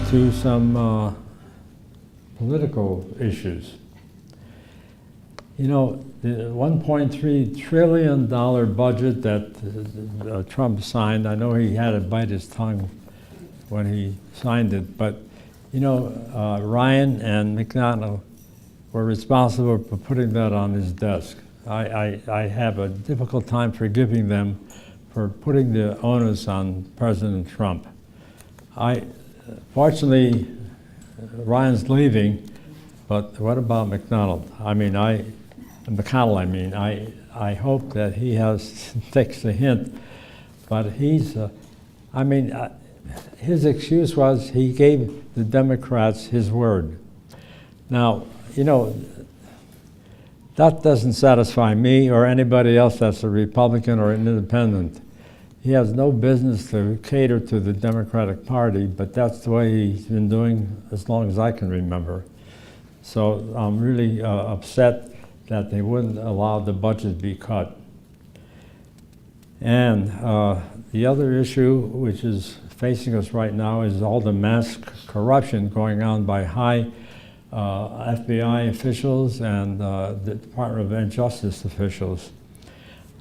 to some political issues. You know, the $1.3 trillion budget that Trump signed, I know he had to bite his tongue when he signed it, but you know, Ryan and McDonnell were responsible for putting that on his desk. I have a difficult time forgiving them for putting the onus on President Trump. Fortunately, Ryan's leaving, but what about McDonnell? I hope that he takes the hint, but his excuse was he gave the Democrats his word. Now, you know, that doesn't satisfy me or anybody else that's a Republican or an independent. He has no business to cater to the Democratic Party, but that's the way he's been doing as long as I can remember. So I'm really upset that they wouldn't allow the budget to be cut. And the other issue, which is facing us right now, is all the mass corruption going on by high FBI officials and the Department of Justice officials.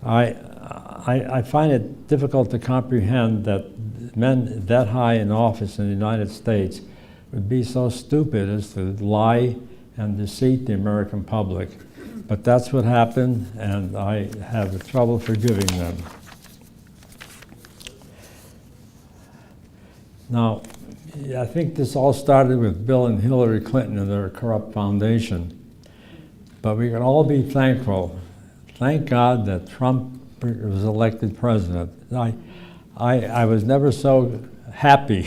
I find it difficult to comprehend that men that high in office in the United States would be so stupid as to lie and deceive the American public. But that's what happened, and I have trouble forgiving them. Now, I think this all started with Bill and Hillary Clinton and their corrupt foundation. But we can all be thankful. Thank God that Trump was elected president. I was never so happy,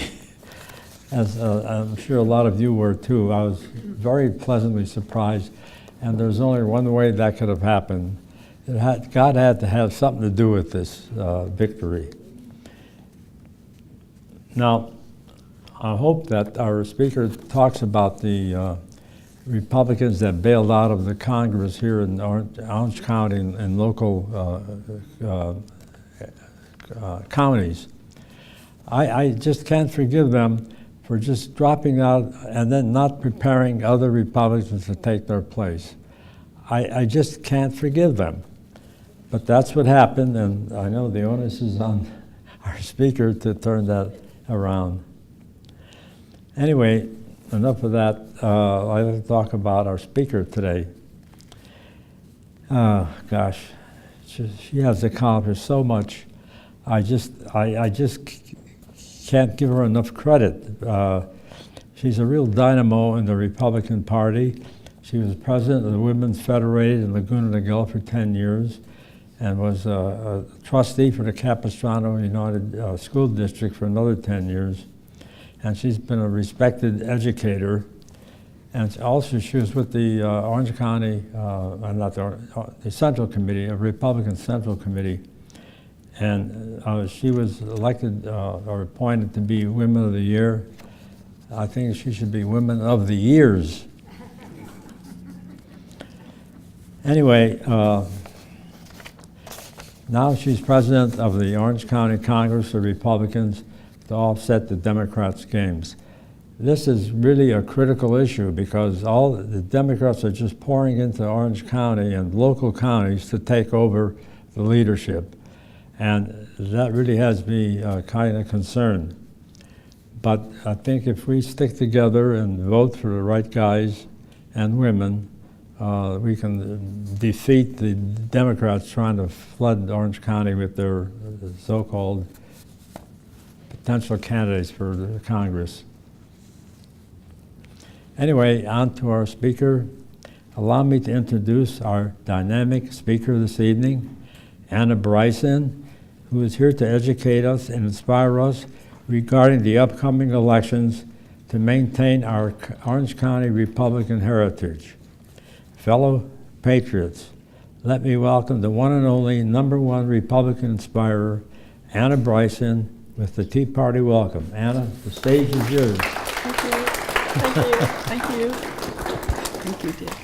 as I'm sure a lot of you were too. I was very pleasantly surprised, and there's only one way that could have happened. God had to have something to do with this victory. Now, I hope that our speaker talks about the Republicans that bailed out of the Congress here in Orange County and local counties. I just can't forgive them for just dropping out and then not preparing other Republicans to take their place. I just can't forgive them. But that's what happened, and I know the onus is on our speaker to turn that around. Anyway, enough of that. I'd like to talk about our speaker today. Gosh, she has accomplished so much. I just can't give her enough credit. She's a real dynamo in the Republican Party. She was president of the Women's Federated in Laguna Beach for 10 years and was a trustee for the Capistrano United School District for another 10 years. And she's been a respected educator. And also she was with the Orange County, the Central Committee, a Republican Central Committee. And she was elected or appointed to be Women of the Year. I think she should be Women of the Years. Anyway, now she's president of the Orange County Congress of Republicans to offset the Democrats' gains. This is really a critical issue because all the Democrats are just pouring into Orange County and local counties to take over the leadership. And that really has me kind of concerned. But I think if we stick together and vote for the right guys and women, we can defeat the Democrats trying to flood Orange County with their so-called potential candidates for the Congress. Anyway, on to our speaker. Allow me to introduce our dynamic speaker this evening, Anna Bryson, who is here to educate us and inspire us regarding the upcoming elections to maintain our Orange County Republican heritage. Fellow patriots, let me welcome the one and only #1 Republican inspirer, Anna Bryson, with the Tea Party welcome. Anna, the stage is yours. Thank you. Thank you. Thank you. Thank you, Dick.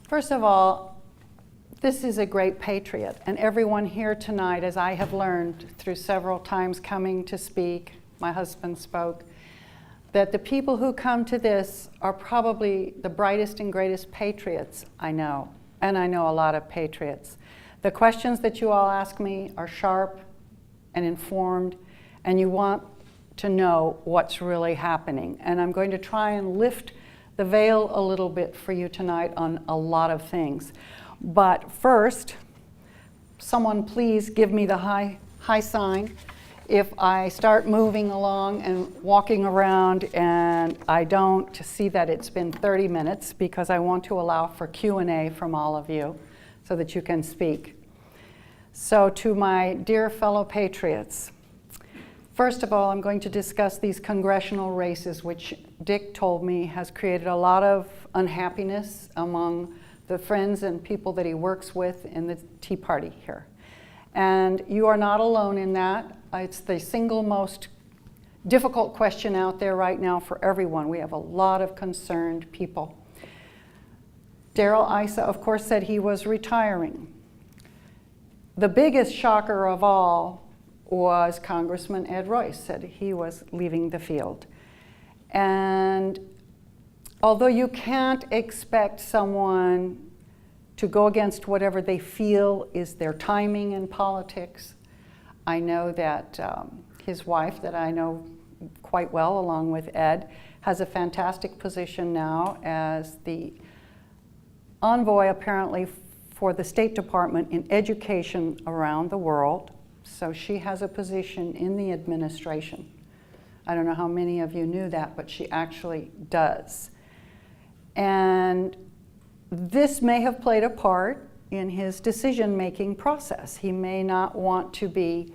First of all, this is a great patriot, and everyone here tonight, as I have learned through several times coming to speak, my husband spoke, that the people who come to this are probably the brightest and greatest patriots I know, and I know a lot of patriots. The questions that you all ask me are sharp and informed, and you want to know what's really happening. And I'm going to try and lift the veil a little bit for you tonight on a lot of things. But first, someone please give me the high sign if I start moving along and walking around and I don't see that it's been 30 minutes, because I want to allow for Q&A from all of you so that you can speak. So to my dear fellow patriots, first of all, I'm going to discuss these congressional races, which Dick told me has created a lot of unhappiness among the friends and people that he works with in the Tea Party here. And you are not alone in that. It's the single most difficult question out there right now for everyone. We have a lot of concerned people. Darrell, Issa, of course, said he was retiring. The biggest shocker of all was Congressman Ed Royce said he was leaving the field. And although you can't expect someone to go against whatever they feel is their timing in politics, I know that his wife, that I know quite well along with Ed, has a fantastic position now as the envoy apparently for the State Department in education around the world. So she has a position in the administration. I don't know how many of you knew that, but she actually does. And this may have played a part in his decision-making process. He may not want to be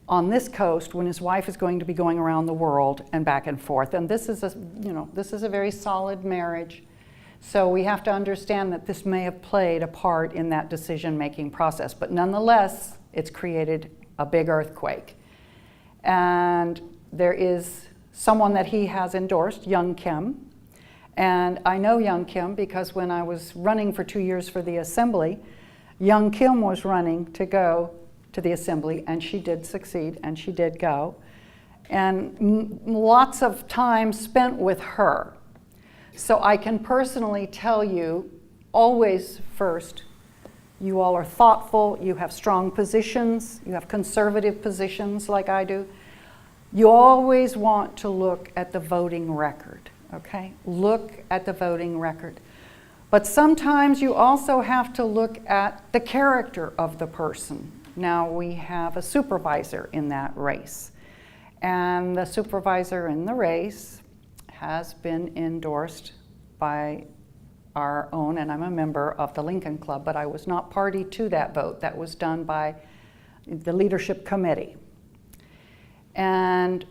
on this coast when his wife is going to be going around the world and back and forth. And this is a very solid marriage. So we have to understand that this may have played a part in that decision-making process. But nonetheless, it's created a big earthquake. And there is someone that he has endorsed, Young Kim. And I know Young Kim because when I was running for 2 years for the Assembly, Young Kim was running to go to the Assembly, and she did succeed, and she did go. And lots of time spent with her. So I can personally tell you, always first, you all are thoughtful, you have strong positions, you have conservative positions like I do. You always want to look at the voting record, okay? Look at the voting record. But sometimes you also have to look at the character of the person. Now we have a supervisor in that race. And the supervisor in the race has been endorsed by our own, and I'm a member of the Lincoln Club, but I was not party to that vote. That was done by the leadership committee. And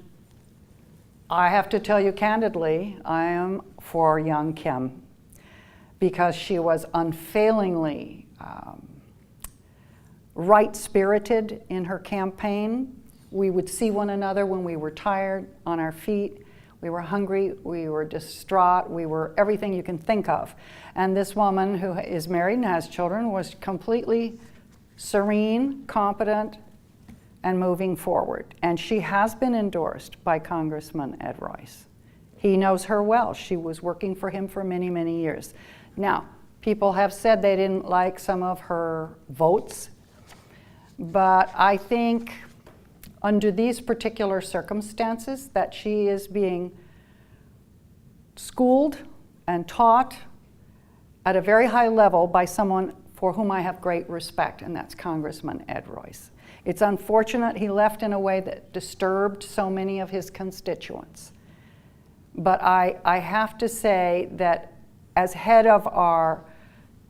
I have to tell you candidly, I am for Young Kim because she was unfailingly right-spirited in her campaign. We would see one another when we were tired, on our feet. We were hungry, we were distraught, we were everything you can think of. And this woman who is married and has children was completely serene, competent, and moving forward. And she has been endorsed by Congressman Ed Royce. He knows her well. She was working for him for many, many years. Now, people have said they didn't like some of her votes, but I think under these particular circumstances that she is being schooled and taught at a very high level by someone for whom I have great respect, and that's Congressman Ed Royce. It's unfortunate he left in a way that disturbed so many of his constituents. But I have to say that as head of our,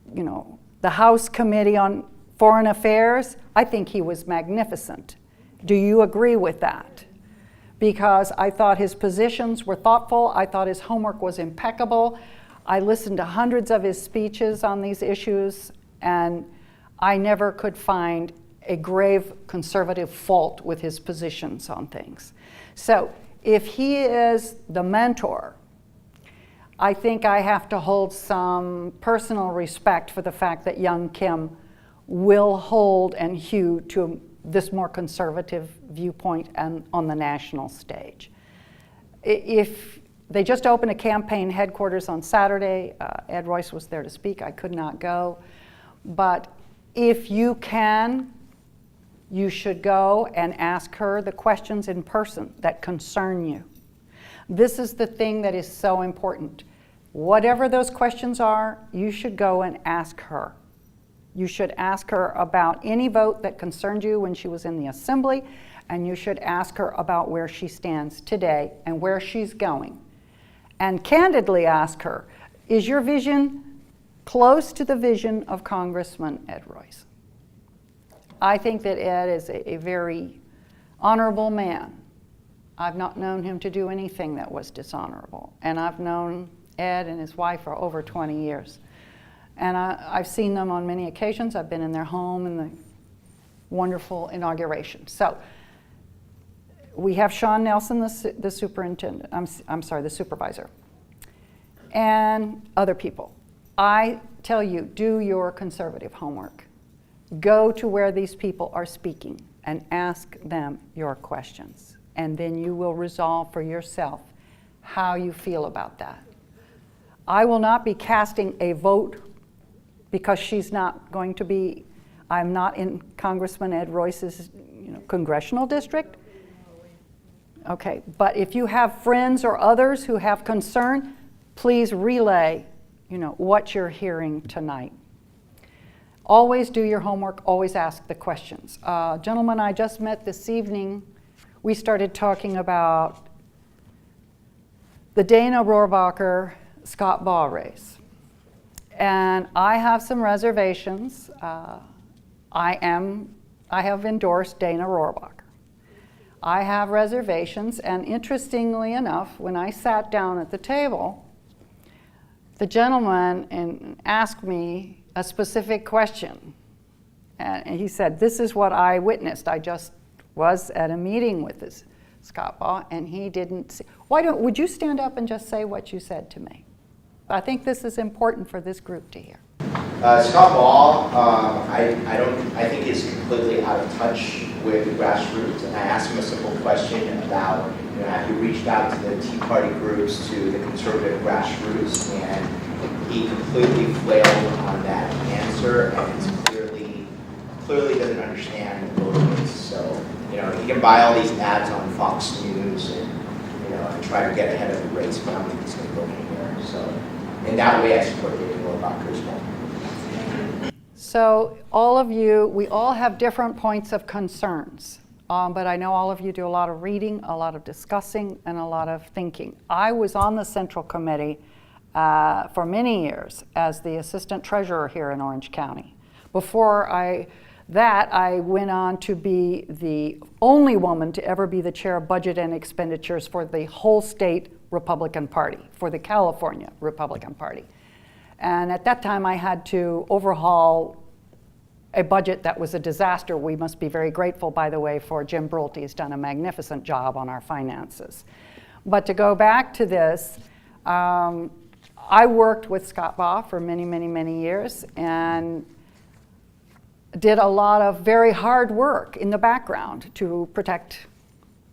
the House Committee on Foreign Affairs, I think he was magnificent. Do you agree with that? Because I thought his positions were thoughtful. I thought his homework was impeccable. I listened to hundreds of his speeches on these issues, and I never could find a grave conservative fault with his positions on things. So if he is the mentor, I think I have to hold some personal respect for the fact that Young Kim will hold and hew to this more conservative viewpoint and on the national stage. If they just opened a campaign headquarters on Saturday, Ed Royce was there to speak. I could not go. But if you can, you should go and ask her the questions in person that concern you. This is the thing that is so important. Whatever those questions are, you should go and ask her. You should ask her about any vote that concerned you when she was in the assembly, and you should ask her about where she stands today and where she's going. And candidly ask her, is your vision close to the vision of Congressman Ed Royce? I think that Ed is a very honorable man. I've not known him to do anything that was dishonorable. And I've known Ed and his wife for over 20 years. And I've seen them on many occasions. I've been in their home in the wonderful inauguration. So we have Sean Nelson, the superintendent, I'm sorry, the supervisor, and other people. I tell you, do your conservative homework. Go to where these people are speaking and ask them your questions. And then you will resolve for yourself how you feel about that. I will not be casting a vote because she's not going to be, I'm not in Congressman Ed Royce's congressional district. Okay, but if you have friends or others who have concern, please relay what you're hearing tonight. Always do your homework, always ask the questions. Gentlemen I just met this evening, we started talking about the Dana Rohrabacher-Scott Baugh race. And I have some reservations. I have endorsed Dana Rohrabacher. I have reservations, and interestingly enough, when I sat down at the table, the gentleman asked me a specific question. And he said, this is what I witnessed. I just was at a meeting with this Scott Baugh, and he didn't see. Would you stand up and just say what you said to me? I think this is important for this group to hear. Scott Baugh, I think is completely out of touch with the grassroots. And I asked him a simple question about, have you reached out to the Tea Party groups, to the conservative grassroots, and he completely flailed on that answer, and clearly doesn't understand the voter base. So, he can buy all these ads on Fox News and try to get ahead of the race, but I don't think he's going to go anywhere. So, in that way, I support David Rohrabacher as well. So all of you, we all have different points of concerns, but I know all of you do a lot of reading, a lot of discussing, and a lot of thinking. I was on the Central Committee for many years as the assistant treasurer here in Orange County. Before I went on to be the only woman to ever be the chair of budget and expenditures for the whole state Republican Party, for the California Republican Party. And at that time, I had to overhaul a budget that was a disaster. We must be very grateful, by the way, for Jim Brulte. He's done a magnificent job on our finances. But to go back to this, I worked with Scott Baugh for many, many, many years and did a lot of very hard work in the background to protect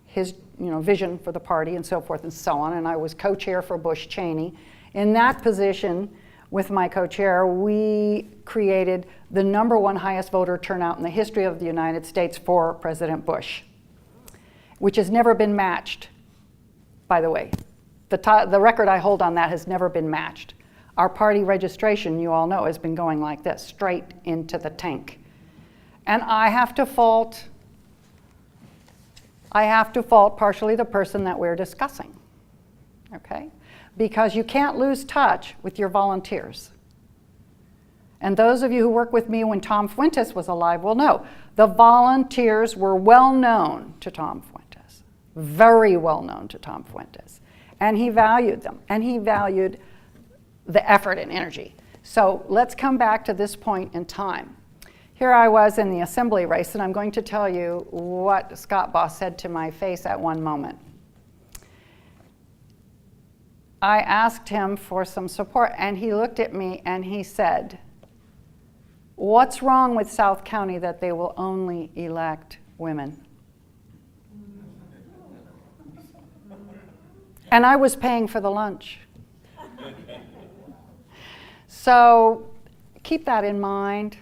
his vision for the party and so forth and so on. And I was co-chair for Bush Cheney. In that position, with my co-chair, we created the #1 highest voter turnout in the history of the United States for President Bush, which has never been matched, by the way. The record I hold on that has never been matched. Our party registration, you all know, has been going like this, straight into the tank. And I have to fault partially the person that we're discussing, okay? Because you can't lose touch with your volunteers. And those of you who worked with me when Tom Fuentes was alive will know the volunteers were well known to Tom Fuentes, very well known to Tom Fuentes. And he valued them, and he valued the effort and energy. So let's come back to this point in time. Here I was in the assembly race, and I'm going to tell you what Scott Baugh said to my face at one moment. I asked him for some support, and he looked at me and he said, "What's wrong with South County that they will only elect women?" And I was paying for the lunch. So keep that in mind.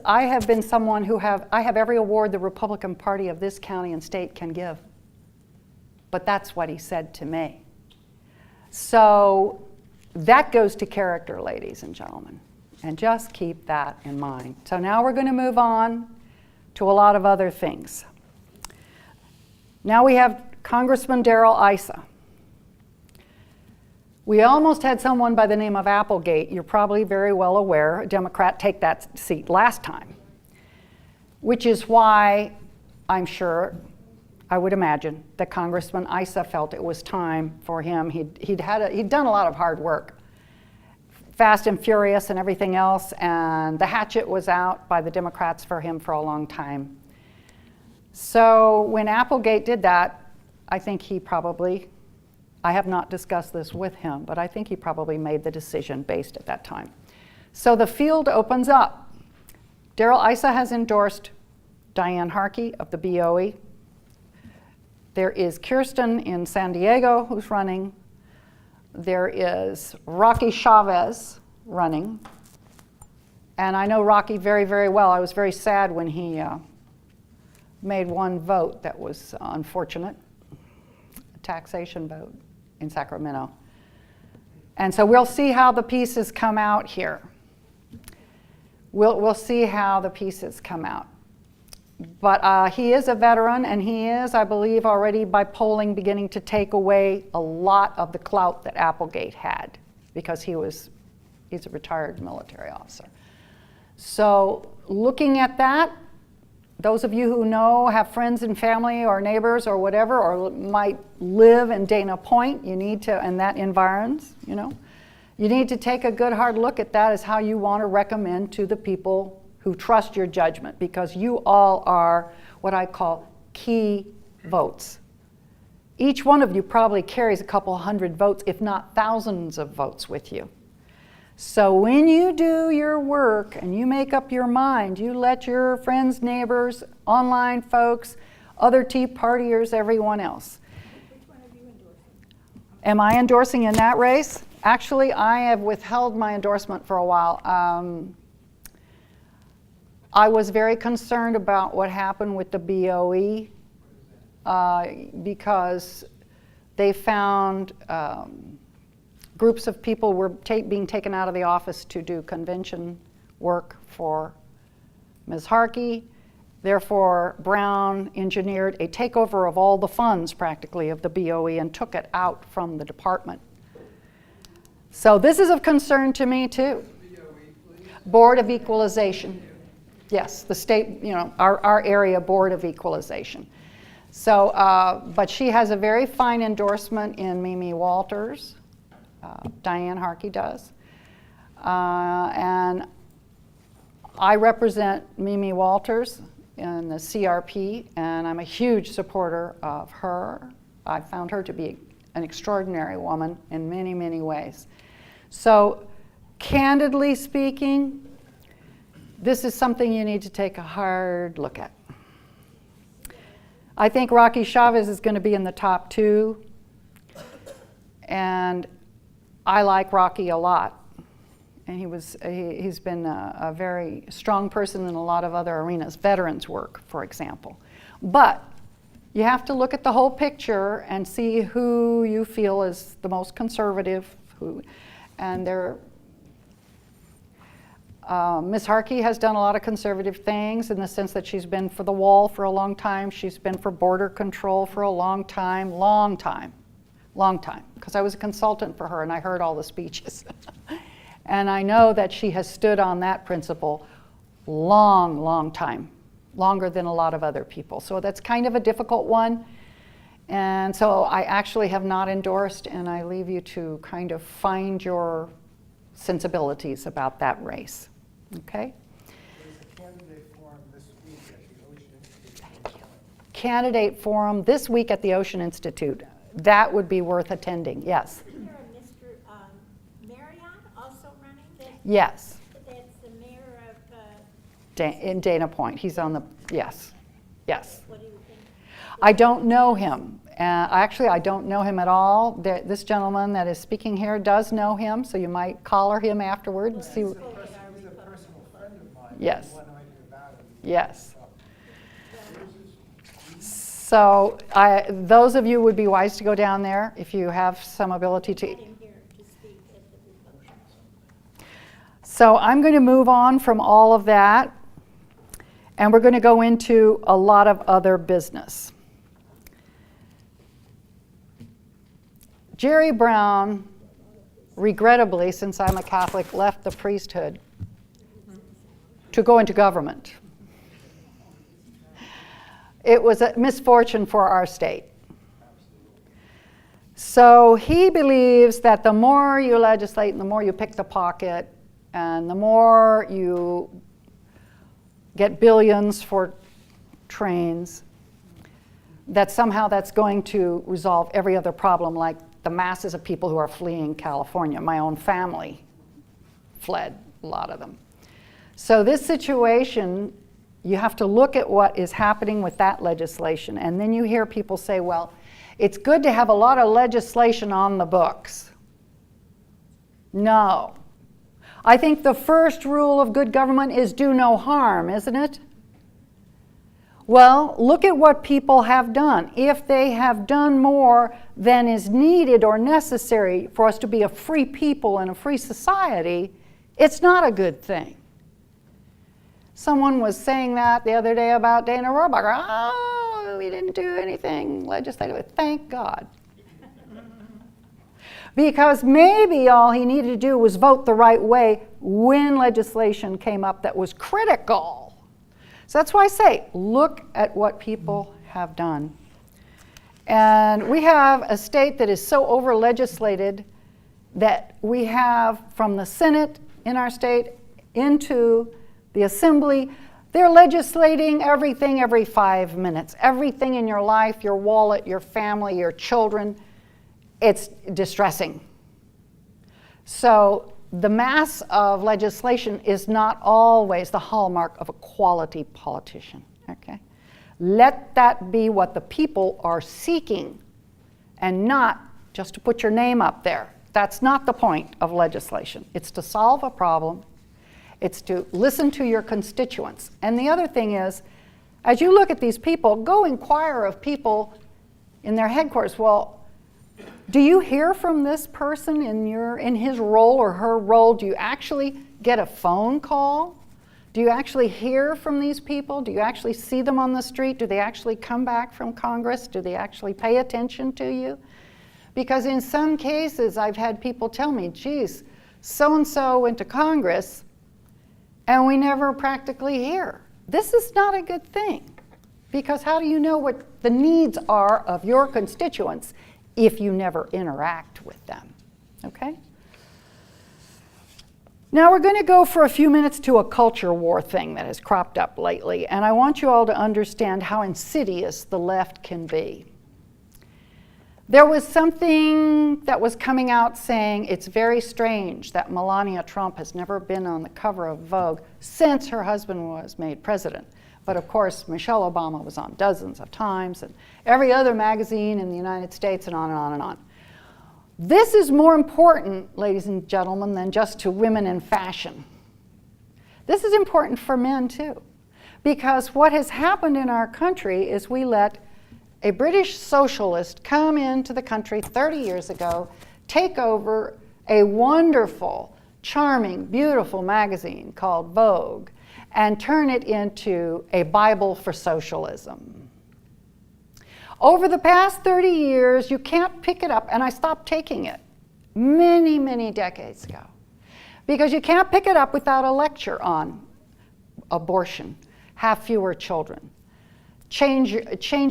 I have been someone I have every award the Republican Party of this county and state can give. But that's what he said to me. So that goes to character, ladies and gentlemen. And just keep that in mind. So now we're going to move on to a lot of other things. Now we have Congressman Darrell Issa. We almost had someone by the name of Applegate. You're probably very well aware, a Democrat, take that seat last time, which is why I'm sure, I would imagine, that Congressman Issa felt it was time for him. He'd done a lot of hard work, Fast and Furious and everything else, and the hatchet was out by the Democrats for him for a long time. So when Applegate did that, I think he probably, I have not discussed this with him, but I think he probably made the decision based at that time. So the field opens up. Darrell Issa has endorsed Diane Harkey of the BOE. There is Kirsten in San Diego who's running. There is Rocky Chavez running. And I know Rocky very, very well. I was very sad when he made one vote that was unfortunate, a taxation vote in Sacramento. And so we'll see how the pieces come out here. We'll see how the pieces come out. But he is a veteran, and he is, I believe, already by polling beginning to take away a lot of the clout that Applegate had, because he's a retired military officer. So looking at that, those of you who know, have friends and family or neighbors or whatever, or might live in Dana Point, you need to, and that environs, you know, you need to take a good hard look at that as how you want to recommend to the people who trust your judgment, because you all are what I call key votes. Each one of you probably carries a couple hundred votes, if not thousands of votes with you. So when you do your work and you make up your mind, you let your friends, neighbors, online folks, other Tea Partiers, everyone else. Which one are you endorsing? Am I endorsing in that race? Actually, I have withheld my endorsement for a while. I was very concerned about what happened with the BOE because they found groups of people were being taken out of the office to do convention work for Ms. Harkey. Therefore, Brown engineered a takeover of all the funds practically of the BOE and took it out from the department. So this is of concern to me too. Board of Equalization. Yes, the state, you know, our area Board of Equalization. So, but she has a very fine endorsement in Mimi Walters. Diane Harkey does. And I represent Mimi Walters in the CRP, and I'm a huge supporter of her. I found her to be an extraordinary woman in many, many ways. So, candidly speaking, this is something you need to take a hard look at. I think Rocky Chavez is going to be in the top two, and I like Rocky a lot. And he's been a very strong person in a lot of other arenas, veterans work, for example. But you have to look at the whole picture and see who you feel is the most conservative. And Ms. Harkey has done a lot of conservative things in the sense that she's been for the wall for a long time. She's been for border control for a long time, because I was a consultant for her and I heard all the speeches. And I know that she has stood on that principle long time, longer than a lot of other people. So that's kind of a difficult one. And so I actually have not endorsed, and I leave you to kind of find your sensibilities about that race. Okay? There's a candidate forum this week at the Ocean Institute. Thank you. Candidate forum this week at the Ocean Institute. That would be worth attending, yes. Isn't there a Mr. Marriott also running? Yes, That's the mayor of, in Dana Point. He's on the, yes. what do you think? I don't know him. Actually, I don't know him at all. This gentleman that is speaking here does know him, so you might collar him afterward and see. He's a personal friend of mine. Yes. The one I knew about him. Yes. So those of you would be wise to go down there if you have some ability to. Had him here to speak at the reception. So I'm going to move on from all of that, and we're going to go into a lot of other business. Jerry Brown, regrettably, since I'm a Catholic, left the priesthood to go into government. It was a misfortune for our state. So he believes that the more you legislate and the more you pick the pocket and the more you get billions for trains, that somehow that's going to resolve every other problem, like the masses of people who are fleeing California. My own family fled, a lot of them. So this situation, you have to look at what is happening with that legislation, and then you hear people say, well, it's good to have a lot of legislation on the books. No. I think the first rule of good government is do no harm, isn't it? Well, look at what people have done. If they have done more than is needed or necessary for us to be a free people and a free society, it's not a good thing. Someone was saying that the other day about Dana Rohrabacher. Oh, we didn't do anything legislatively. Thank God. Because maybe all he needed to do was vote the right way when legislation came up that was critical. So that's why I say, look at what people have done. And we have a state that is so over-legislated that we have from the Senate in our state into the Assembly, they're legislating everything every 5 minutes. Everything in your life, your wallet, your family, your children, it's distressing. So the mass of legislation is not always the hallmark of a quality politician, okay? Let that be what the people are seeking and not just to put your name up there. That's not the point of legislation. It's to solve a problem. It's to listen to your constituents. And the other thing is, as you look at these people, go inquire of people in their headquarters. Well, do you hear from this person in his role or her role? Do you actually get a phone call? Do you actually hear from these people? Do you actually see them on the street? Do they actually come back from Congress? Do they actually pay attention to you? Because in some cases, I've had people tell me, geez, so-and-so went to Congress, and we never practically hear. This is not a good thing, because how do you know what the needs are of your constituents if you never interact with them, okay? Now we're going to go for a few minutes to a culture war thing that has cropped up lately, and I want you all to understand how insidious the left can be. There was something that was coming out saying it's very strange that Melania Trump has never been on the cover of Vogue since her husband was made president. But of course, Michelle Obama was on dozens of times, and every other magazine in the United States, and on and on and on. This is more important, ladies and gentlemen, than just to women in fashion. This is important for men too, because what has happened in our country is we let a British socialist come into the country 30 years ago, take over a wonderful, charming, beautiful magazine called Vogue, and turn it into a Bible for socialism. Over the past 30 years, you can't pick it up, and I stopped taking it many, many decades ago, because you can't pick it up without a lecture on abortion, have fewer children, change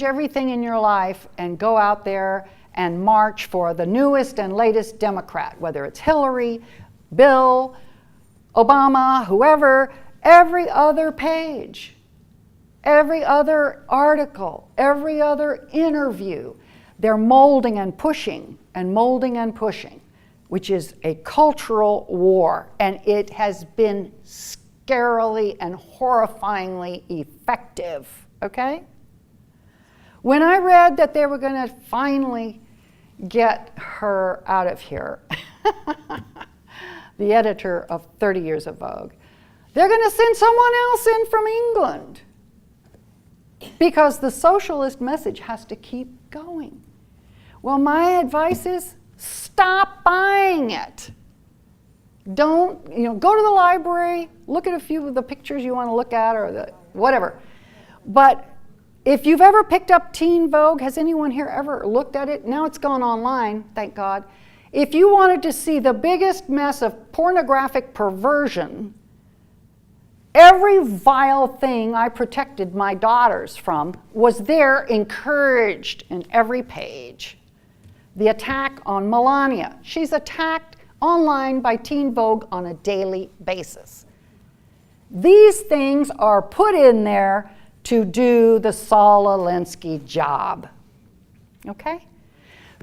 everything in your life, and go out there and march for the newest and latest Democrat, whether it's Hillary, Bill, Obama, whoever. Every other page, every other article, every other interview, they're molding and pushing, which is a cultural war, and it has been scarily and horrifyingly effective, okay? When I read that they were going to finally get her out of here, the editor of 30 Years of Vogue, they're going to send someone else in from England because the socialist message has to keep going. Well, my advice is stop buying it. Don't, go to the library, look at a few of the pictures you want to look at or the whatever. But if you've ever picked up Teen Vogue, has anyone here ever looked at it? Now it's gone online, thank God. If you wanted to see the biggest mess of pornographic perversion, every vile thing I protected my daughters from was there, encouraged in every page. The attack on Melania. She's attacked online by Teen Vogue on a daily basis. These things are put in there to do the Saul Alinsky job, okay?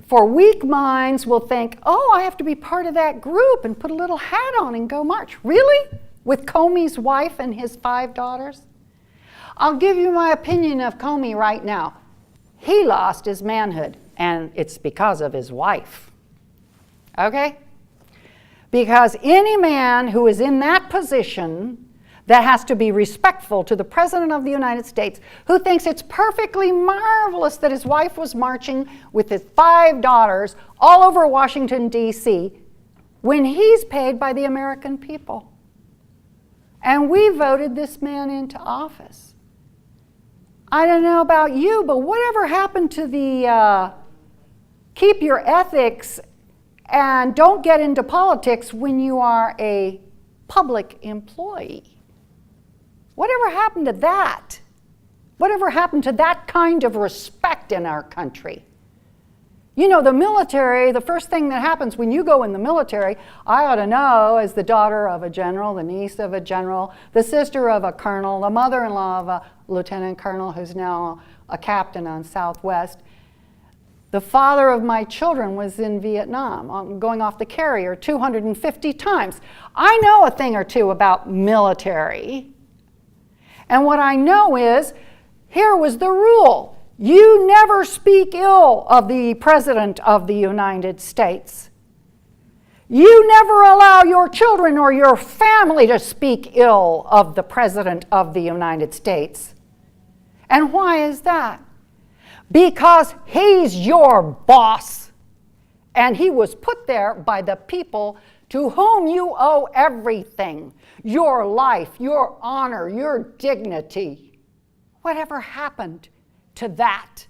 For weak minds will think, oh, I have to be part of that group and put a little hat on and go march. Really? With Comey's wife and his 5 daughters? I'll give you my opinion of Comey right now. He lost his manhood, and it's because of his wife, okay? Because any man who is in that position that has to be respectful to the President of the United States, who thinks it's perfectly marvelous that his wife was marching with his 5 daughters all over Washington, D.C., when he's paid by the American people. And we voted this man into office. I don't know about you, but whatever happened to the keep your ethics and don't get into politics when you are a public employee? Whatever happened to that? Whatever happened to that kind of respect in our country? The military, the first thing that happens when you go in the military, I ought to know, as the daughter of a general, the niece of a general, the sister of a colonel, the mother-in-law of a lieutenant colonel who's now a captain on Southwest. The father of my children was in Vietnam, going off the carrier 250 times. I know a thing or two about military. And what I know is, here was the rule. You never speak ill of the President of the United States. You never allow your children or your family to speak ill of the President of the United States. And why is that? Because he's your boss. And he was put there by the people to whom you owe everything. Your life, your honor, your dignity. Whatever happened to that?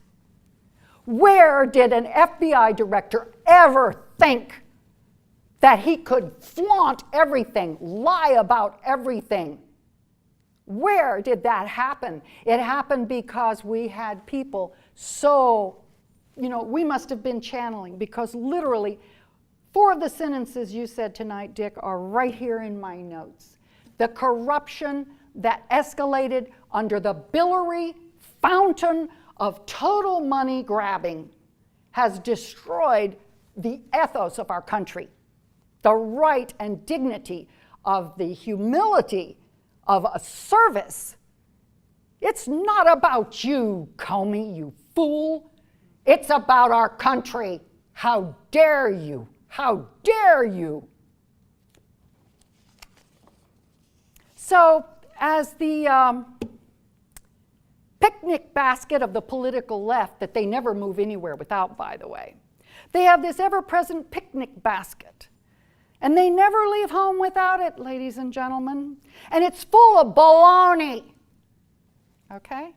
Where did an FBI director ever think that he could flaunt everything, lie about everything? Where did that happen? It happened because we had people so, we must have been channeling, because literally 4 of the sentences you said tonight, Dick, are right here in my notes. The corruption that escalated under the biliary fountain of total money grabbing has destroyed the ethos of our country, the right and dignity of the humility of a service. It's not about you, Comey, you fool. It's about our country. How dare you? How dare you? So, as the picnic basket of the political left that they never move anywhere without, by the way, they have this ever-present picnic basket. And they never leave home without it, ladies and gentlemen. And it's full of baloney. Okay?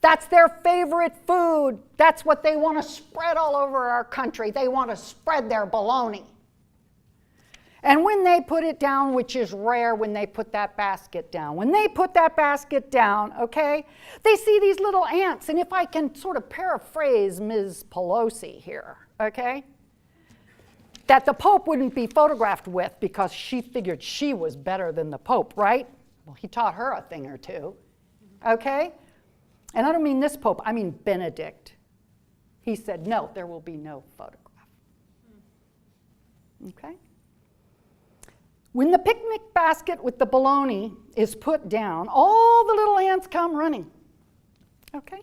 That's their favorite food. That's what they want to spread all over our country. They want to spread their baloney. And when they put it down, which is rare when they put that basket down, when they put that basket down, okay, they see these little ants. And if I can sort of paraphrase Ms. Pelosi here, okay, that the Pope wouldn't be photographed with because she figured she was better than the Pope, right? Well, he taught her a thing or two, okay? And I don't mean this Pope, I mean Benedict. He said, no, there will be no photograph. Okay? When the picnic basket with the bologna is put down, all the little ants come running, okay?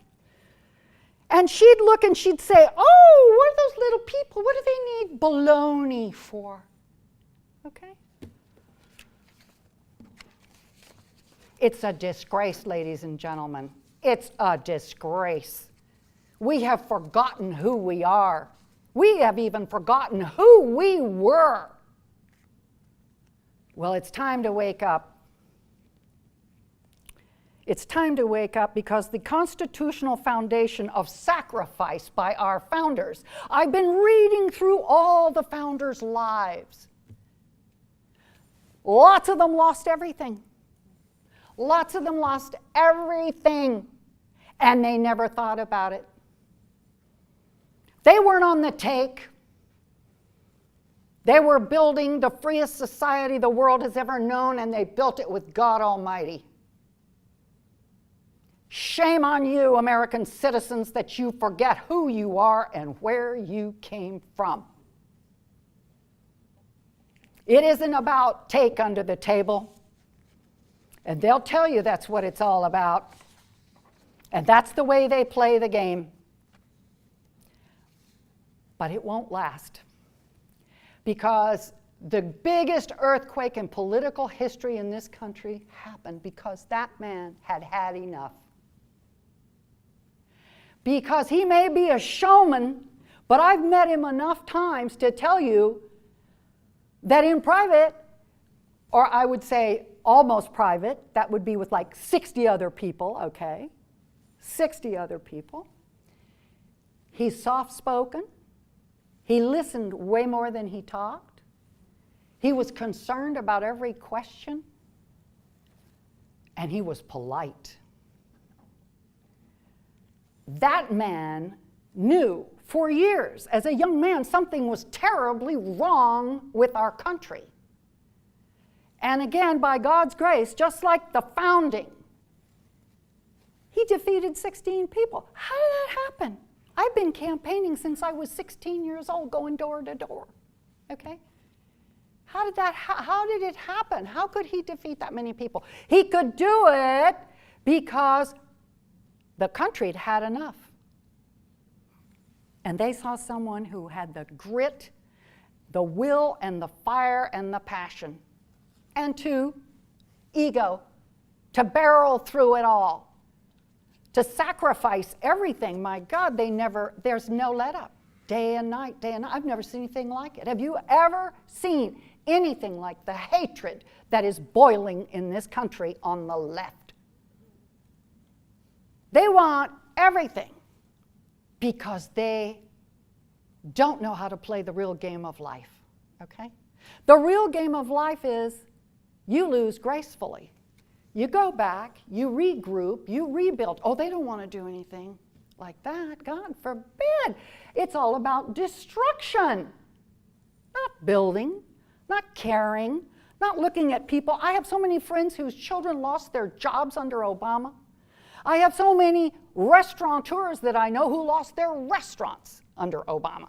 And she'd look and she'd say, oh, what are those little people? What do they need bologna for? Okay? It's a disgrace, ladies and gentlemen. It's a disgrace. We have forgotten who we are. We have even forgotten who we were. Well, it's time to wake up. It's time to wake up because the constitutional foundation of sacrifice by our founders, I've been reading through all the founders' lives. Lots of them lost everything. Lots of them lost everything, and they never thought about it. They weren't on the take. They were building the freest society the world has ever known, and they built it with God Almighty. Shame on you, American citizens, that you forget who you are and where you came from. It isn't about take under the table. And they'll tell you that's what it's all about. And that's the way they play the game. But it won't last. Because the biggest earthquake in political history in this country happened because that man had had enough. Because he may be a showman, but I've met him enough times to tell you that in private, or I would say almost private, that would be with like 60 other people, okay? 60 other people. He's soft-spoken. He listened way more than he talked. He was concerned about every question. And he was polite. That man knew for years, as a young man, something was terribly wrong with our country. And again, by God's grace, just like the founding, he defeated 16 people. How did that happen? I've been campaigning since I was 16 years old, going door to door. Okay? How did it happen? How could he defeat that many people? He could do it because the country had had enough. And they saw someone who had the grit, the will, and the fire, and the passion. And ego, to barrel through it all, to sacrifice everything. My God, there's no let up. Day and night, day and night. I've never seen anything like it. Have you ever seen anything like the hatred that is boiling in this country on the left? They want everything because they don't know how to play the real game of life, okay? The real game of life is you lose gracefully. You go back, you regroup, you rebuild. Oh, they don't want to do anything like that. God forbid. It's all about destruction, not building, not caring, not looking at people. I have so many friends whose children lost their jobs under Obama. I have so many restaurateurs that I know who lost their restaurants under Obama.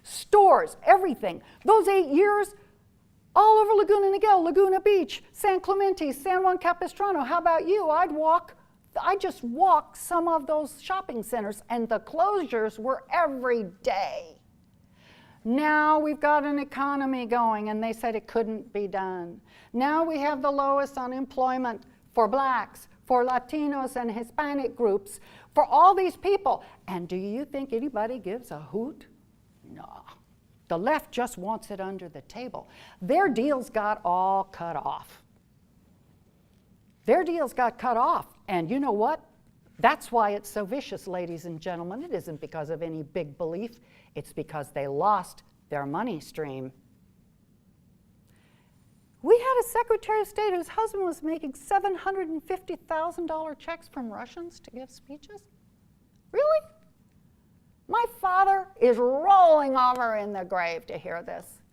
Stores, everything. Those 8 years, all over Laguna Niguel, Laguna Beach, San Clemente, San Juan Capistrano. How about you? I just walked some of those shopping centers, and the closures were every day. Now we've got an economy going, and they said it couldn't be done. Now we have the lowest unemployment for blacks, for Latinos and Hispanic groups, for all these people. And do you think anybody gives a hoot? No. The left just wants it under the table. Their deals got all cut off. Their deals got cut off. And you know what? That's why it's so vicious, ladies and gentlemen. It isn't because of any big belief. It's because they lost their money stream. We had a Secretary of State whose husband was making $750,000 checks from Russians to give speeches. Really? My father is rolling over in the grave to hear this.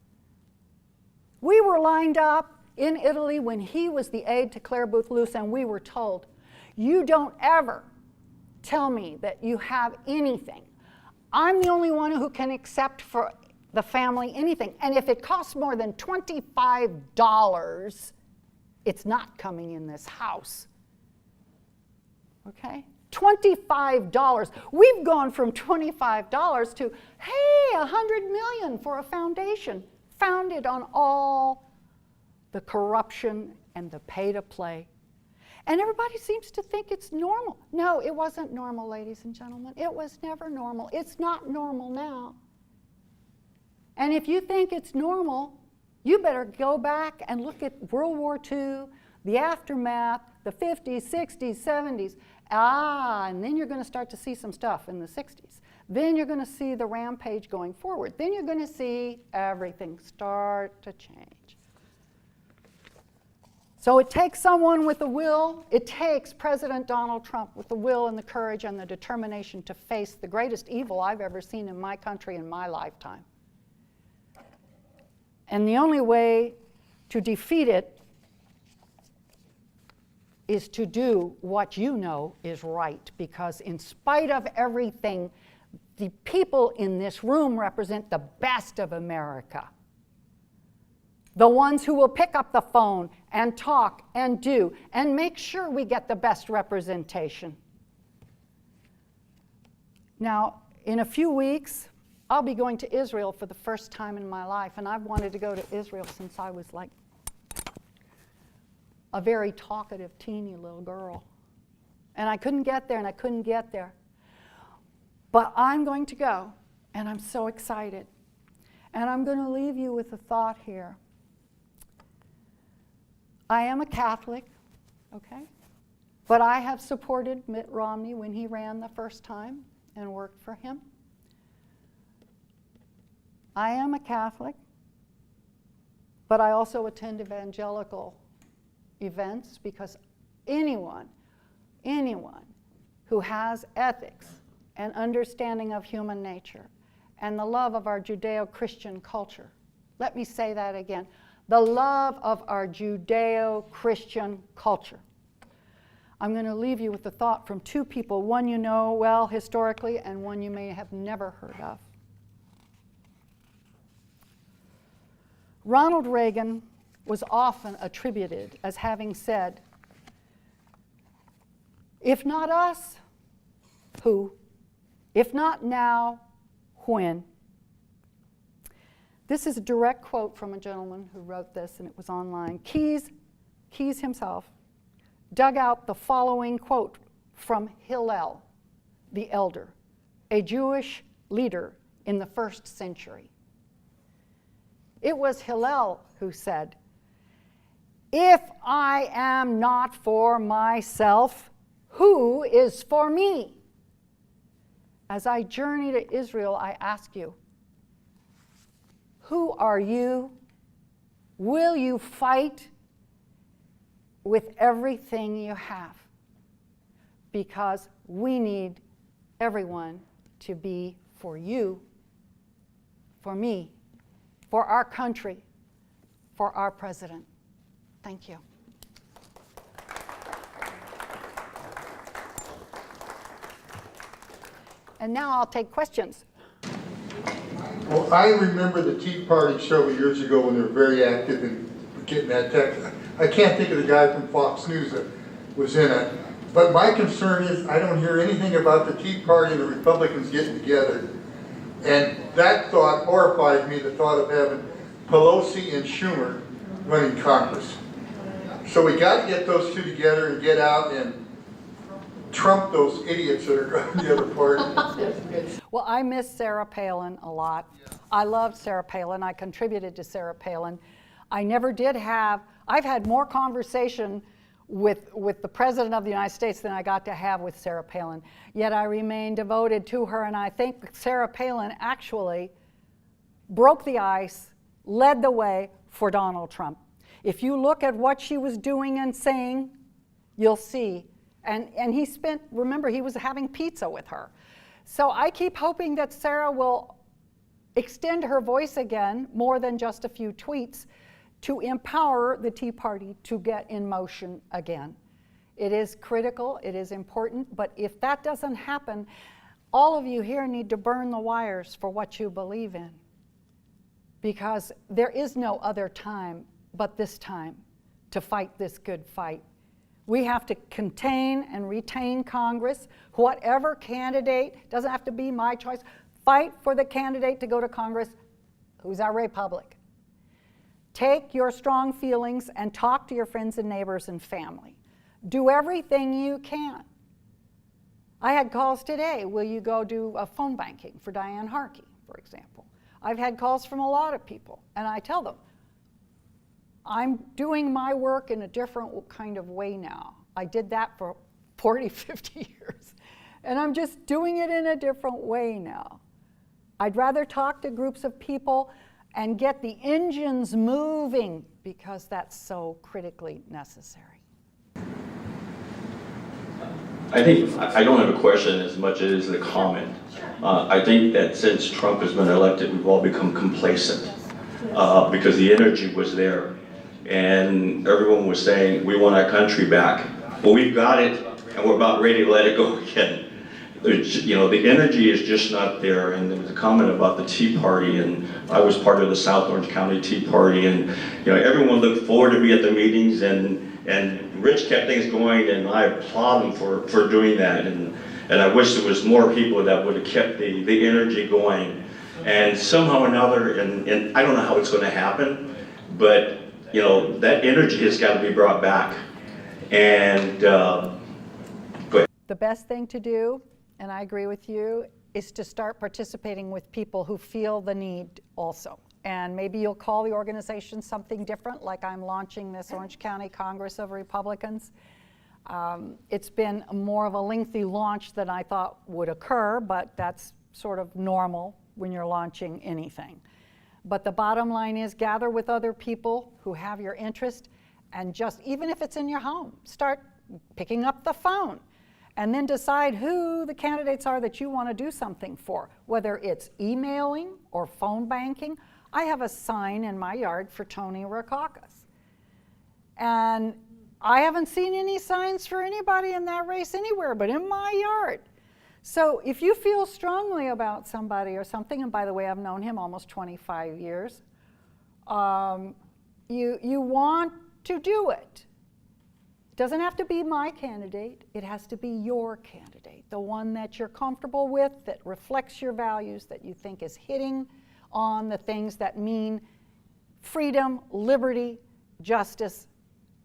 We were lined up in Italy when he was the aide to Claire Booth Luce, and we were told, you don't ever tell me that you have anything. I'm the only one who can accept for the family anything. And if it costs more than $25, it's not coming in this house. Okay? $25. We've gone from $25 to, hey, $100 million for a foundation founded on all the corruption and the pay-to-play. And everybody seems to think it's normal. No, it wasn't normal, ladies and gentlemen. It was never normal. It's not normal now. And if you think it's normal, you better go back and look at World War II, the aftermath, the 50s, 60s, 70s. And then you're going to start to see some stuff in the 60s. Then you're going to see the rampage going forward. Then you're going to see everything start to change. So it takes someone with the will. It takes President Donald Trump with the will and the courage and the determination to face the greatest evil I've ever seen in my country in my lifetime. And the only way to defeat it is to do what you know is right, because in spite of everything, the people in this room represent the best of America. The ones who will pick up the phone and talk and do and make sure we get the best representation. Now, in a few weeks, I'll be going to Israel for the first time in my life, and I've wanted to go to Israel since I was like a very talkative, teeny little girl. And I couldn't get there, and I couldn't get there. But I'm going to go, and I'm so excited. And I'm going to leave you with a thought here. I am a Catholic, okay? But I have supported Mitt Romney when he ran the first time and worked for him. I am a Catholic, but I also attend evangelical events, because anyone who has ethics and understanding of human nature and the love of our Judeo-Christian culture, let me say that again, the love of our Judeo-Christian culture. I'm going to leave you with a thought from two people, one you know well historically and one you may have never heard of. Ronald Reagan was often attributed as having said, if not us, who? If not now, when? This is a direct quote from a gentleman who wrote this, and it was online. Keyes himself dug out the following quote from Hillel, the elder, a Jewish leader in the 1st century. It was Hillel who said, if I am not for myself, who is for me? As I journey to Israel, I ask you, who are you? Will you fight with everything you have? Because we need everyone to be for you, for me, for our country, for our president. Thank you. And now I'll take questions. Well, I remember the Tea Party several years ago when they were very active in getting that text. I can't think of the guy from Fox News that was in it. But my concern is I don't hear anything about the Tea Party and the Republicans getting together. And that thought horrified me, the thought of having Pelosi and Schumer running Congress. So we got to get those two together and get out and trump those idiots that are on the other party. Well, I miss Sarah Palin a lot. I loved Sarah Palin. I contributed to Sarah Palin. I never did have, I've had more conversation with the President of the United States than I got to have with Sarah Palin. Yet I remain devoted to her, and I think Sarah Palin actually broke the ice, led the way for Donald Trump. If you look at what she was doing and saying, you'll see. And he spent, remember, he was having pizza with her. So I keep hoping that Sarah will extend her voice again, more than just a few tweets, to empower the Tea Party to get in motion again. It is critical, it is important, but if that doesn't happen, all of you here need to burn the wires for what you believe in. Because there is no other time but this time to fight this good fight. We have to contain and retain Congress. Whatever candidate, doesn't have to be my choice, fight for the candidate to go to Congress who's our Republic. Take your strong feelings and talk to your friends and neighbors and family. Do everything you can. I had calls today, will you go do a phone banking for Diane Harkey, for example. I've had calls from a lot of people, and I tell them, I'm doing my work in a different kind of way now. I did that for 40, 50 years, and I'm just doing it in a different way now. I'd rather talk to groups of people and get the engines moving because that's so critically necessary. I think, I don't have a question as much as a comment. I think that since Trump has been elected, we've all become complacent because the energy was there. And everyone was saying, we want our country back. Well, we've got it, and we're about ready to let it go again. You know, the energy is just not there. And there was a comment about the Tea Party, and I was part of the South Orange County Tea Party, and you know, everyone looked forward to be at the meetings, and Rich kept things going, and I applaud him for doing that. And I wish there was more people that would have kept the energy going. And somehow or another, and I don't know how it's going to happen, but you know, that energy has got to be brought back. And go ahead. The best thing to do, and I agree with you, is to start participating with people who feel the need also. And maybe you'll call the organization something different, like I'm launching this Orange County Congress of Republicans. It's been more of a lengthy launch than I thought would occur, but that's sort of normal when you're launching anything. But the bottom line is gather with other people who have your interest, and just, even if it's in your home, start picking up the phone and then decide who the candidates are that you want to do something for, whether it's emailing or phone banking. I have a sign in my yard for Tony Rackauckus. And I haven't seen any signs for anybody in that race anywhere but in my yard. So if you feel strongly about somebody or something, and by the way, I've known him almost 25 years, you want to do it. It doesn't have to be my candidate. It has to be your candidate, the one that you're comfortable with, that reflects your values, that you think is hitting on the things that mean freedom, liberty, justice,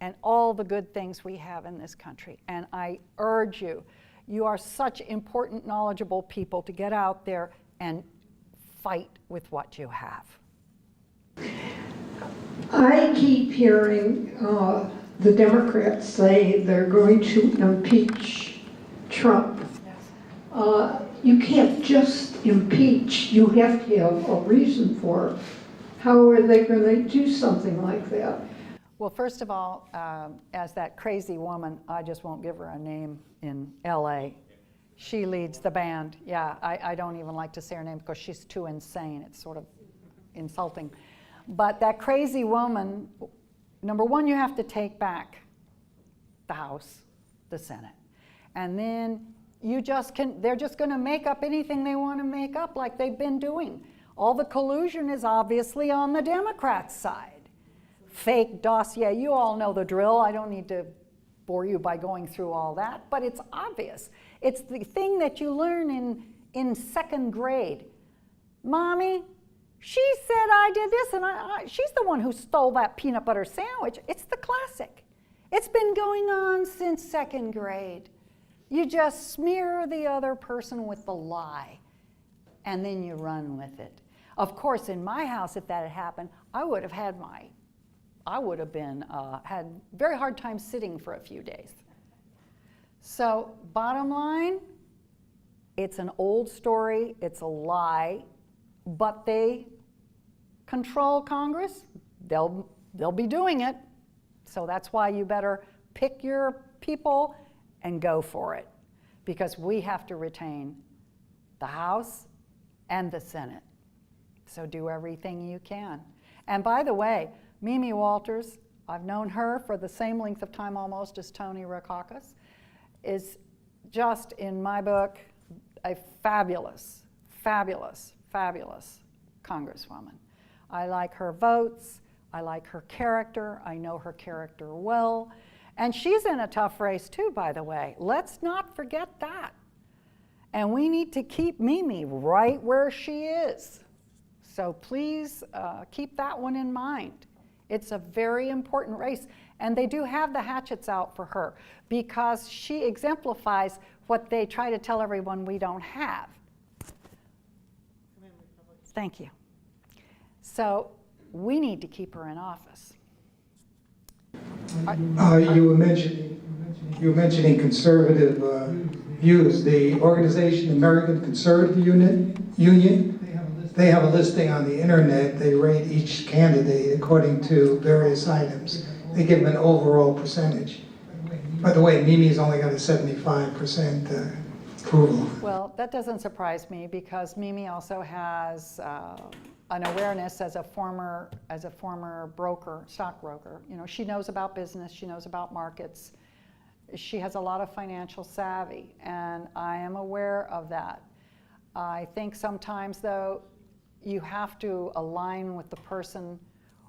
and all the good things we have in this country. And I urge you, you are such important, knowledgeable people, to get out there and fight with what you have. I keep hearing the Democrats say they're going to impeach Trump. You can't just impeach, you have to have a reason for it. How are they going to do something like that? Well, first of all, as that crazy woman, I just won't give her a name, in LA, she leads the band. Yeah, I don't even like to say her name because she's too insane. It's sort of insulting. But that crazy woman, number one, you have to take back the House, the Senate. And then they're just going to make up anything they want to make up, like they've been doing. All the collusion is obviously on the Democrats' side. Fake dossier, you all know the drill. I don't need to bore you by going through all that, but it's obvious. It's the thing that you learn in second grade. Mommy, she said I did this, and she's the one who stole that peanut butter sandwich. It's the classic. It's been going on since second grade. You just smear the other person with the lie, and then you run with it. Of course, in my house, if that had happened, I would have had very hard time sitting for a few days. So, bottom line, it's an old story, it's a lie, but they control Congress. They'll be doing it. So that's why you better pick your people and go for it, because we have to retain the House and the Senate. So do everything you can. And by the way, Mimi Walters, I've known her for the same length of time almost as Tony Rackauckus, is just, in my book, a fabulous, fabulous, fabulous Congresswoman. I like her votes, I like her character, I know her character well, And she's in a tough race too, by the way. Let's not forget that. And we need to keep Mimi right where she is. So please keep that one in mind. It's a very important race. And they do have the hatchets out for her because she exemplifies what they try to tell everyone we don't have. Thank you. So we need to keep her in office. You were mentioning conservative views. The organization American Conservative Union, they have a listing on the internet. They rate each candidate according to various items. They give them an overall percentage. By the way, Mimi's only got a 75% approval. Well, that doesn't surprise me because Mimi also has an awareness as a former broker, stockbroker. You know, she knows about business, she knows about markets. She has a lot of financial savvy, and I am aware of that. I think sometimes, though, you have to align with the person.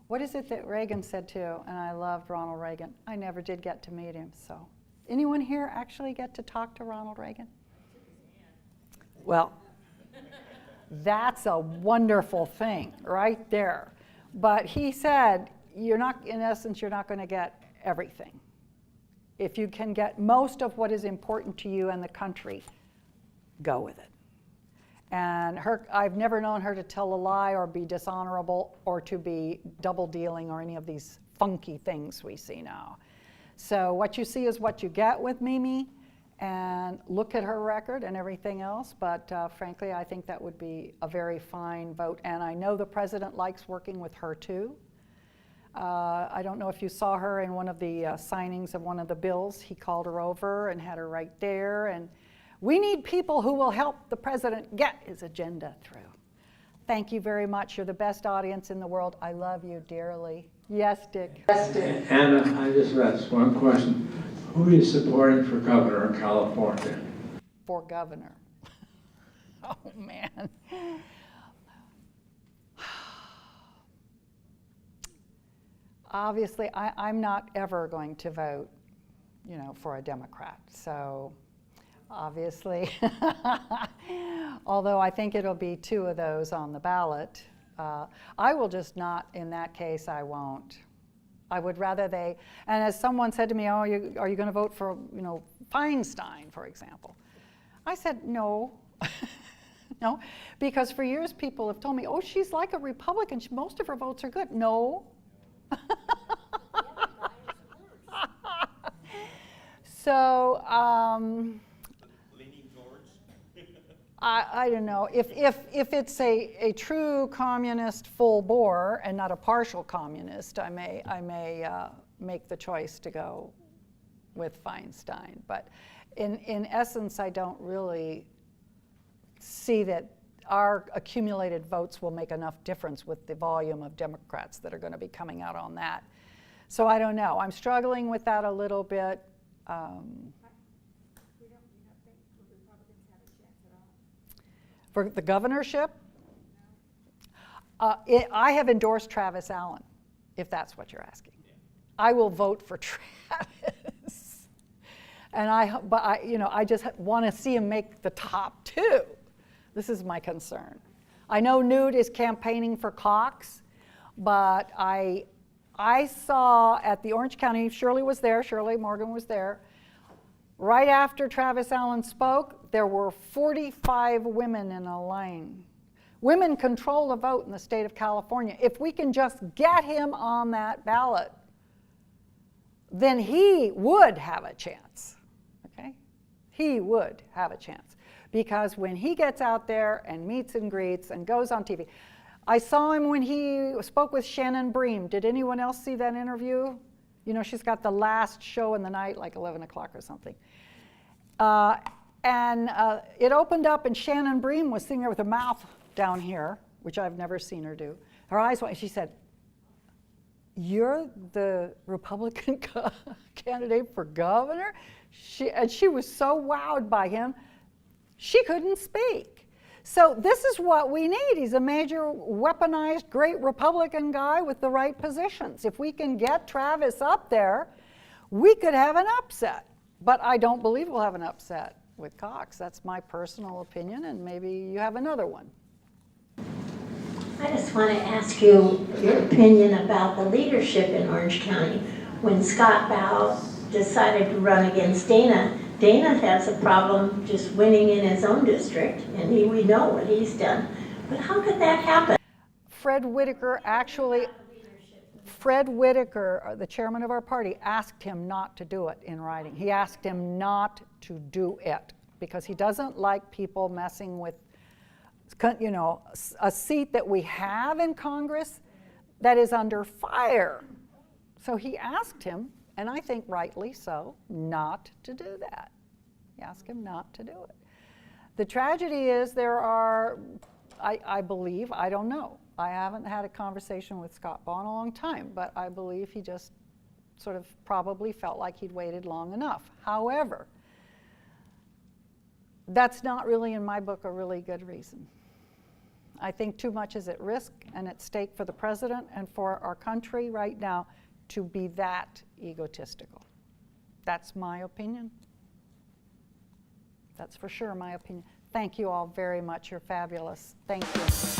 What is it that Reagan said too? And I loved Ronald Reagan. I never did get to meet him, so. Anyone here actually get to talk to Ronald Reagan? Well, that's a wonderful thing right there. But he said, in essence, you're not going to get everything. If you can get most of what is important to you and the country, go with it. And I've never known her to tell a lie or be dishonorable or to be double dealing or any of these funky things we see now. So what you see is what you get with Mimi, and look at her record and everything else, but frankly, I think that would be a very fine vote. And I know the president likes working with her too. I don't know if you saw her in one of the signings of one of the bills. He called her over and had her right there. And we need people who will help the president get his agenda through. Thank you very much. You're the best audience in the world. I love you dearly. Yes, Dick. Yes, Dick. Anna, I just asked one question. Who are you supporting for governor in California? For governor. Oh, man. Obviously, I'm not ever going to vote, for a Democrat. So, obviously, although I think it'll be two of those on the ballot, I will just not, in that case, I won't. I would rather and as someone said to me, are you going to vote for, Feinstein, for example? I said, no. No, because for years people have told me, oh, she's like a Republican. Most of her votes are good. No. So, Leaning towards? I don't know. If it's a true communist full bore and not a partial communist, I may make the choice to go with Feinstein. But in essence, I don't really see that our accumulated votes will make enough difference with the volume of Democrats that are going to be coming out on that. So I don't know. I'm struggling with that a little bit. You don't think the Republicans have a chance at all? For the governorship, I have endorsed Travis Allen, if that's what you're asking. Yeah. I will vote for Travis, and I just want to see him make the top two. This is my concern. I know Newt is campaigning for Cox, but I saw at the Orange County, Shirley Morgan was there. Right after Travis Allen spoke, there were 45 women in a line. Women control the vote in the state of California. If we can just get him on that ballot, then he would have a chance, okay? He would have a chance. Because when he gets out there and meets and greets and goes on TV, I saw him when he spoke with Shannon Bream. Did anyone else see that interview? She's got the last show in the night, like 11 o'clock or something. And it opened up, and Shannon Bream was sitting there with her mouth down here, which I've never seen her do. Her eyes went, she said, "You're the Republican candidate for governor?" She was so wowed by him, she couldn't speak. So this is what we need. He's a major weaponized great Republican guy with the right positions. If we can get Travis up there, we could have an upset. But I don't believe we'll have an upset with Cox. That's my personal opinion, and maybe you have another one. I just want to ask you your opinion about the leadership in Orange County. When Scott Bow decided to run against Dana, Dana has a problem just winning in his own district, and we know what he's done. But how could that happen? Fred Whitaker, the chairman of our party, asked him not to do it in writing. He asked him not to do it because he doesn't like people messing with, you know, a seat that we have in Congress that is under fire. So he asked him, and I think rightly so, not to do that. He asked him not to do it. The tragedy is there are, I believe, I don't know, I haven't had a conversation with Scott Baugh in a long time, but I believe he just sort of probably felt like he'd waited long enough. However, that's not really, in my book, a really good reason. I think too much is at risk and at stake for the president and for our country right now to be that egotistical. That's my opinion. That's for sure my opinion. Thank you all very much. You're fabulous. Thank you.